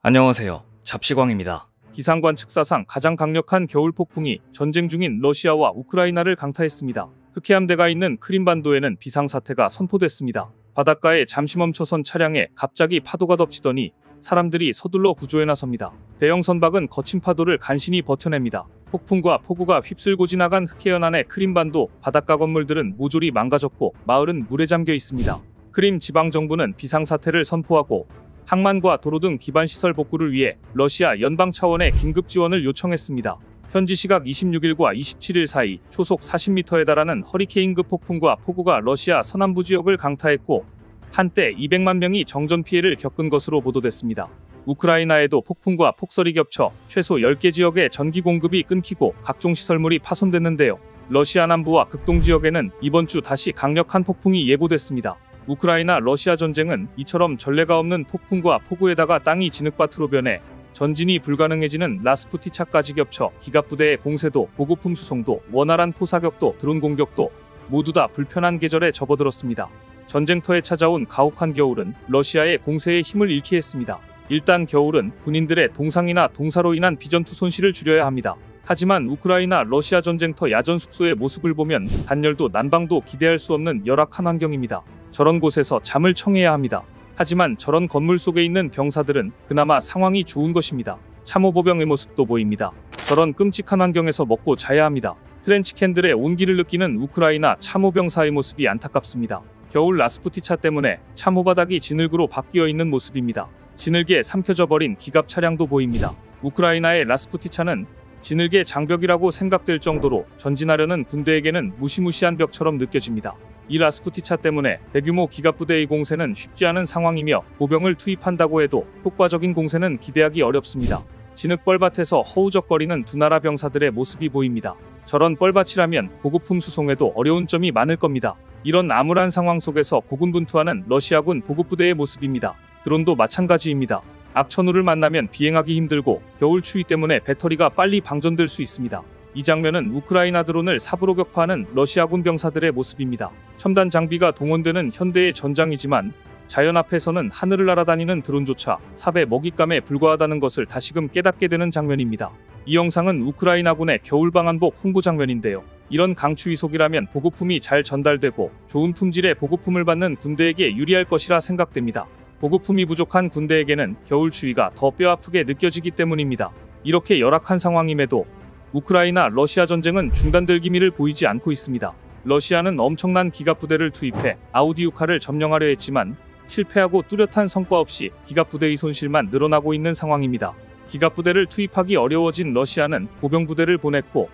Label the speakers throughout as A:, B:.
A: 안녕하세요. 잡시광입니다. 기상관 측사상 가장 강력한 겨울 폭풍이 전쟁 중인 러시아와 우크라이나를 강타했습니다. 흑해함대가 있는 크림반도에는 비상사태가 선포됐습니다. 바닷가에 잠시 멈춰선 차량에 갑자기 파도가 덮치더니 사람들이 서둘러 구조에 나섭니다. 대형 선박은 거친 파도를 간신히 버텨냅니다. 폭풍과 폭우가 휩쓸고 지나간 흑해연안의 크림반도 바닷가 건물들은 모조리 망가졌고 마을은 물에 잠겨 있습니다. 크림 지방정부는 비상사태를 선포하고 항만과 도로 등 기반시설 복구를 위해 러시아 연방 차원의 긴급 지원을 요청했습니다. 현지 시각 26일과 27일 사이 초속 40m에 달하는 허리케인급 폭풍과 폭우가 러시아 서남부 지역을 강타했고 한때 200만 명이 정전 피해를 겪은 것으로 보도됐습니다. 우크라이나에도 폭풍과 폭설이 겹쳐 최소 10개 지역의 전기 공급이 끊기고 각종 시설물이 파손됐는데요. 러시아 남부와 극동 지역에는 이번 주 다시 강력한 폭풍이 예고됐습니다. 우크라이나 러시아 전쟁은 이처럼 전례가 없는 폭풍과 폭우에다가 땅이 진흙밭으로 변해 전진이 불가능해지는 라스푸티차까지 겹쳐 기갑부대의 공세도 보급품 수송도 원활한 포사격도 드론 공격도 모두 다 불편한 계절에 접어들었습니다. 전쟁터에 찾아온 가혹한 겨울은 러시아의 공세에 힘을 잃게 했습니다. 일단 겨울은 군인들의 동상이나 동사로 인한 비전투 손실을 줄여야 합니다. 하지만 우크라이나 러시아 전쟁터 야전 숙소의 모습을 보면 단열도 난방도 기대할 수 없는 열악한 환경입니다. 저런 곳에서 잠을 청해야 합니다. 하지만 저런 건물 속에 있는 병사들은 그나마 상황이 좋은 것입니다. 참호보병의 모습도 보입니다. 저런 끔찍한 환경에서 먹고 자야 합니다. 트렌치캔들의 온기를 느끼는 우크라이나 참호병사의 모습이 안타깝습니다. 겨울 라스푸티차 때문에 참호바닥이 진흙으로 바뀌어 있는 모습입니다. 진흙에 삼켜져 버린 기갑 차량도 보입니다. 우크라이나의 라스푸티차는 진흙의 장벽이라고 생각될 정도로 전진하려는 군대에게는 무시무시한 벽처럼 느껴집니다. 이 라스푸티차 때문에 대규모 기갑부대의 공세는 쉽지 않은 상황이며 보병을 투입한다고 해도 효과적인 공세는 기대하기 어렵습니다. 진흙 뻘밭에서 허우적거리는 두 나라 병사들의 모습이 보입니다. 저런 뻘밭이라면 보급품 수송에도 어려운 점이 많을 겁니다. 이런 암울한 상황 속에서 고군분투하는 러시아군 보급부대의 모습입니다. 드론도 마찬가지입니다. 악천후를 만나면 비행하기 힘들고 겨울 추위 때문에 배터리가 빨리 방전될 수 있습니다. 이 장면은 우크라이나 드론을 삽으로 격파하는 러시아군 병사들의 모습입니다. 첨단 장비가 동원되는 현대의 전장이지만 자연 앞에서는 하늘을 날아다니는 드론조차 삽의 먹잇감에 불과하다는 것을 다시금 깨닫게 되는 장면입니다. 이 영상은 우크라이나군의 겨울방한복 홍보 장면인데요. 이런 강추위 속이라면 보급품이 잘 전달되고 좋은 품질의 보급품을 받는 군대에게 유리할 것이라 생각됩니다. 보급품이 부족한 군대에게는 겨울 추위가 더 뼈아프게 느껴지기 때문입니다. 이렇게 열악한 상황임에도 우크라이나 러시아 전쟁은 중단될 기미를 보이지 않고 있습니다. 러시아는 엄청난 기갑부대를 투입해 아우디우카를 점령하려 했지만 실패하고 뚜렷한 성과 없이 기갑부대의 손실만 늘어나고 있는 상황입니다. 기갑부대를 투입하기 어려워진 러시아는 보병부대를 보냈고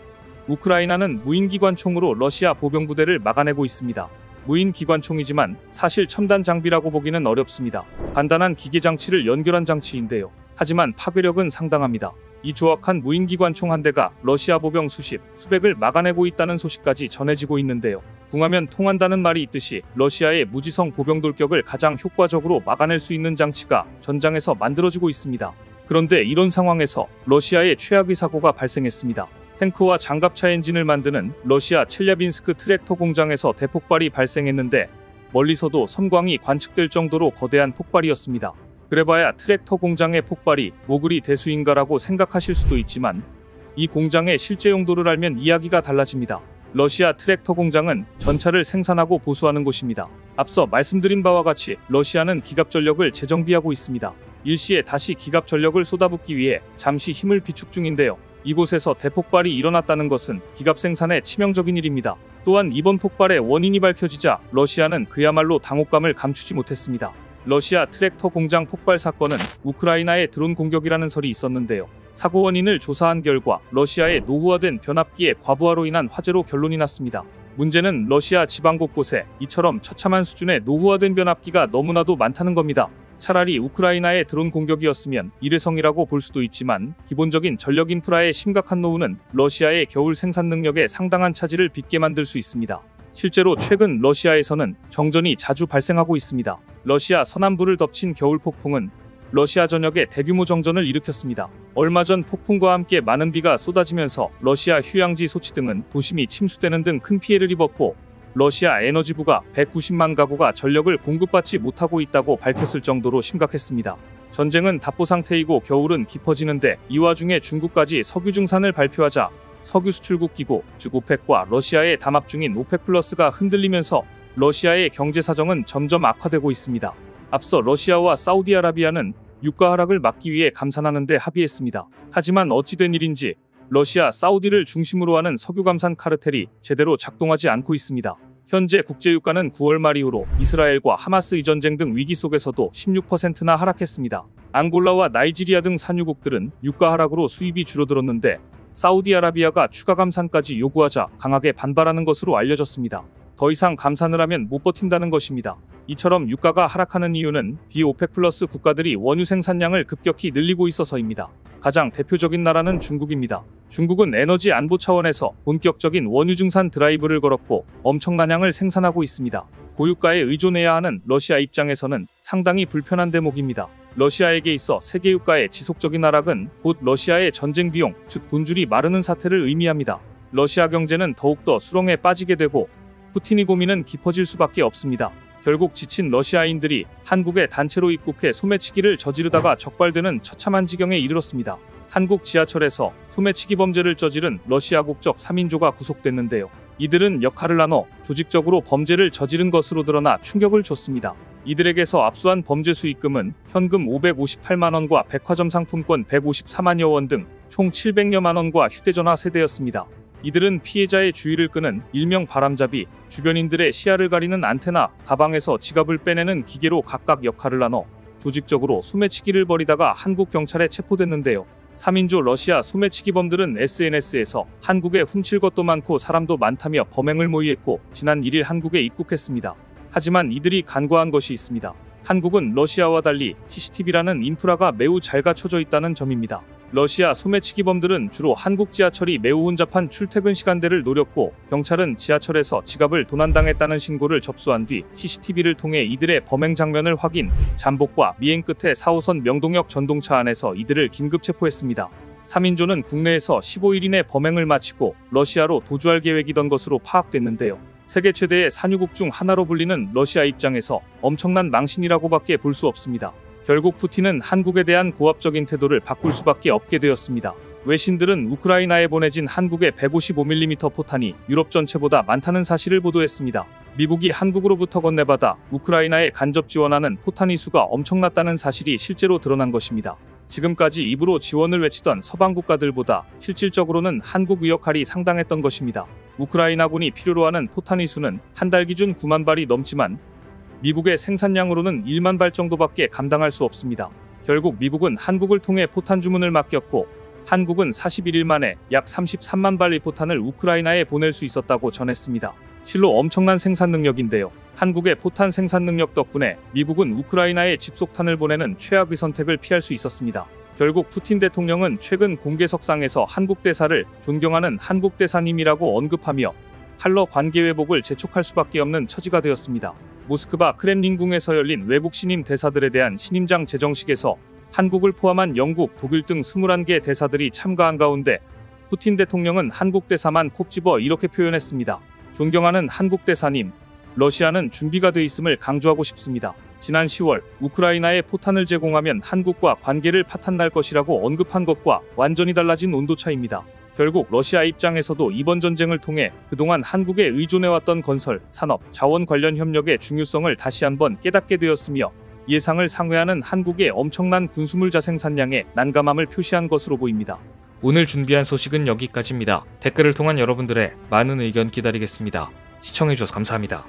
A: 우크라이나는 무인기관총으로 러시아 보병부대를 막아내고 있습니다. 무인기관총이지만 사실 첨단 장비라고 보기는 어렵습니다. 간단한 기계장치를 연결한 장치인데요. 하지만 파괴력은 상당합니다. 이 조악한 무인기관총 한 대가 러시아 보병 수십, 수백을 막아내고 있다는 소식까지 전해지고 있는데요. 궁하면 통한다는 말이 있듯이 러시아의 무지성 보병 돌격을 가장 효과적으로 막아낼 수 있는 장치가 전장에서 만들어지고 있습니다. 그런데 이런 상황에서 러시아의 최악의 사고가 발생했습니다. 탱크와 장갑차 엔진을 만드는 러시아 첼야빈스크 트랙터 공장에서 대폭발이 발생했는데 멀리서도 섬광이 관측될 정도로 거대한 폭발이었습니다. 그래봐야 트랙터 공장의 폭발이 뭐 그리 대수인가라고 생각하실 수도 있지만 이 공장의 실제 용도를 알면 이야기가 달라집니다. 러시아 트랙터 공장은 전차를 생산하고 보수하는 곳입니다. 앞서 말씀드린 바와 같이 러시아는 기갑 전력을 재정비하고 있습니다. 일시에 다시 기갑 전력을 쏟아붓기 위해 잠시 힘을 비축 중인데요. 이곳에서 대폭발이 일어났다는 것은 기갑 생산에 치명적인 일입니다. 또한 이번 폭발의 원인이 밝혀지자 러시아는 그야말로 당혹감을 감추지 못했습니다. 러시아 트랙터 공장 폭발 사건은 우크라이나의 드론 공격이라는 설이 있었는데요. 사고 원인을 조사한 결과 러시아의 노후화된 변압기의 과부하로 인한 화재로 결론이 났습니다. 문제는 러시아 지방 곳곳에 이처럼 처참한 수준의 노후화된 변압기가 너무나도 많다는 겁니다. 차라리 우크라이나의 드론 공격이었으면 일회성이라고 볼 수도 있지만 기본적인 전력 인프라의 심각한 노후는 러시아의 겨울 생산 능력에 상당한 차질을 빚게 만들 수 있습니다. 실제로 최근 러시아에서는 정전이 자주 발생하고 있습니다. 러시아 서남부를 덮친 겨울 폭풍은 러시아 전역에 대규모 정전을 일으켰습니다. 얼마 전 폭풍과 함께 많은 비가 쏟아지면서 러시아 휴양지 소치 등은 도심이 침수되는 등 큰 피해를 입었고 러시아 에너지부가 190만 가구가 전력을 공급받지 못하고 있다고 밝혔을 정도로 심각했습니다. 전쟁은 답보 상태이고 겨울은 깊어지는데 이 와중에 중국까지 석유 증산을 발표하자 석유 수출국 기구 즉 오펙과 러시아의 담합 중인 오펙 플러스가 흔들리면서 러시아의 경제 사정은 점점 악화되고 있습니다. 앞서 러시아와 사우디아라비아는 유가 하락을 막기 위해 감산하는 데 합의했습니다. 하지만 어찌된 일인지 러시아, 사우디를 중심으로 하는 석유 감산 카르텔이 제대로 작동하지 않고 있습니다. 현재 국제유가는 9월 말 이후로 이스라엘과 하마스 이전쟁 등 위기 속에서도 16%나 하락했습니다. 앙골라와 나이지리아 등 산유국들은 유가 하락으로 수입이 줄어들었는데 사우디아라비아가 추가 감산까지 요구하자 강하게 반발하는 것으로 알려졌습니다. 더 이상 감산을 하면 못 버틴다는 것입니다. 이처럼 유가가 하락하는 이유는 비오펙 플러스 국가들이 원유 생산량을 급격히 늘리고 있어서입니다. 가장 대표적인 나라는 중국입니다. 중국은 에너지 안보 차원에서 본격적인 원유 증산 드라이브를 걸었고 엄청난 양을 생산하고 있습니다. 고유가에 의존해야 하는 러시아 입장에서는 상당히 불편한 대목입니다. 러시아에게 있어 세계 유가의 지속적인 하락은 곧 러시아의 전쟁 비용, 즉 돈줄이 마르는 사태를 의미합니다. 러시아 경제는 더욱더 수렁에 빠지게 되고 푸틴이 고민은 깊어질 수밖에 없습니다. 결국 지친 러시아인들이 한국에 단체로 입국해 소매치기를 저지르다가 적발되는 처참한 지경에 이르렀습니다. 한국 지하철에서 소매치기 범죄를 저지른 러시아 국적 3인조가 구속됐는데요. 이들은 역할을 나눠 조직적으로 범죄를 저지른 것으로 드러나 충격을 줬습니다. 이들에게서 압수한 범죄 수익금은 현금 558만 원과 백화점 상품권 154만여 원 등 총 700여만 원과 휴대전화 세대였습니다. 이들은 피해자의 주의를 끄는 일명 바람잡이, 주변인들의 시야를 가리는 안테나, 가방에서 지갑을 빼내는 기계로 각각 역할을 나눠 조직적으로 소매치기를 벌이다가 한국 경찰에 체포됐는데요. 3인조 러시아 소매치기범들은 SNS에서 한국에 훔칠 것도 많고 사람도 많다며 범행을 모의했고 지난 1일 한국에 입국했습니다. 하지만 이들이 간과한 것이 있습니다. 한국은 러시아와 달리 CCTV라는 인프라가 매우 잘 갖춰져 있다는 점입니다. 러시아 소매치기범들은 주로 한국 지하철이 매우 혼잡한 출퇴근 시간대를 노렸고 경찰은 지하철에서 지갑을 도난당했다는 신고를 접수한 뒤 CCTV를 통해 이들의 범행 장면을 확인, 잠복과 미행 끝에 4호선 명동역 전동차 안에서 이들을 긴급 체포했습니다. 3인조는 국내에서 15일 이내 범행을 마치고 러시아로 도주할 계획이던 것으로 파악됐는데요. 세계 최대의 산유국 중 하나로 불리는 러시아 입장에서 엄청난 망신이라고밖에 볼 수 없습니다. 결국 푸틴은 한국에 대한 고압적인 태도를 바꿀 수밖에 없게 되었습니다. 외신들은 우크라이나에 보내진 한국의 155mm 포탄이 유럽 전체보다 많다는 사실을 보도했습니다. 미국이 한국으로부터 건네받아 우크라이나에 간접 지원하는 포탄의 수가 엄청났다는 사실이 실제로 드러난 것입니다. 지금까지 입으로 지원을 외치던 서방 국가들보다 실질적으로는 한국의 역할이 상당했던 것입니다. 우크라이나군이 필요로 하는 포탄의 수는 한 달 기준 9만 발이 넘지만 미국의 생산량으로는 1만 발 정도밖에 감당할 수 없습니다. 결국 미국은 한국을 통해 포탄 주문을 맡겼고 한국은 41일 만에 약 33만 발의 포탄을 우크라이나에 보낼 수 있었다고 전했습니다. 실로 엄청난 생산 능력인데요. 한국의 포탄 생산 능력 덕분에 미국은 우크라이나에 집속탄을 보내는 최악의 선택을 피할 수 있었습니다. 결국 푸틴 대통령은 최근 공개석상에서 한국 대사를 존경하는 한국 대사님이라고 언급하며 한러 관계 회복을 재촉할 수밖에 없는 처지가 되었습니다. 모스크바 크렘린궁에서 열린 외국 신임 대사들에 대한 신임장 제정식에서 한국을 포함한 영국, 독일 등 21개 대사들이 참가한 가운데 푸틴 대통령은 한국 대사만 콕 집어 이렇게 표현했습니다. 존경하는 한국 대사님, 러시아는 준비가 돼 있음을 강조하고 싶습니다. 지난 10월 우크라이나에 포탄을 제공하면 한국과 관계를 파탄날 것이라고 언급한 것과 완전히 달라진 온도차입니다. 결국 러시아 입장에서도 이번 전쟁을 통해 그동안 한국에 의존해왔던 건설, 산업, 자원 관련 협력의 중요성을 다시 한번 깨닫게 되었으며 예상을 상회하는 한국의 엄청난 군수물 자생산량에 난감함을 표시한 것으로 보입니다.
B: 오늘 준비한 소식은 여기까지입니다. 댓글을 통한 여러분들의 많은 의견 기다리겠습니다. 시청해주셔서 감사합니다.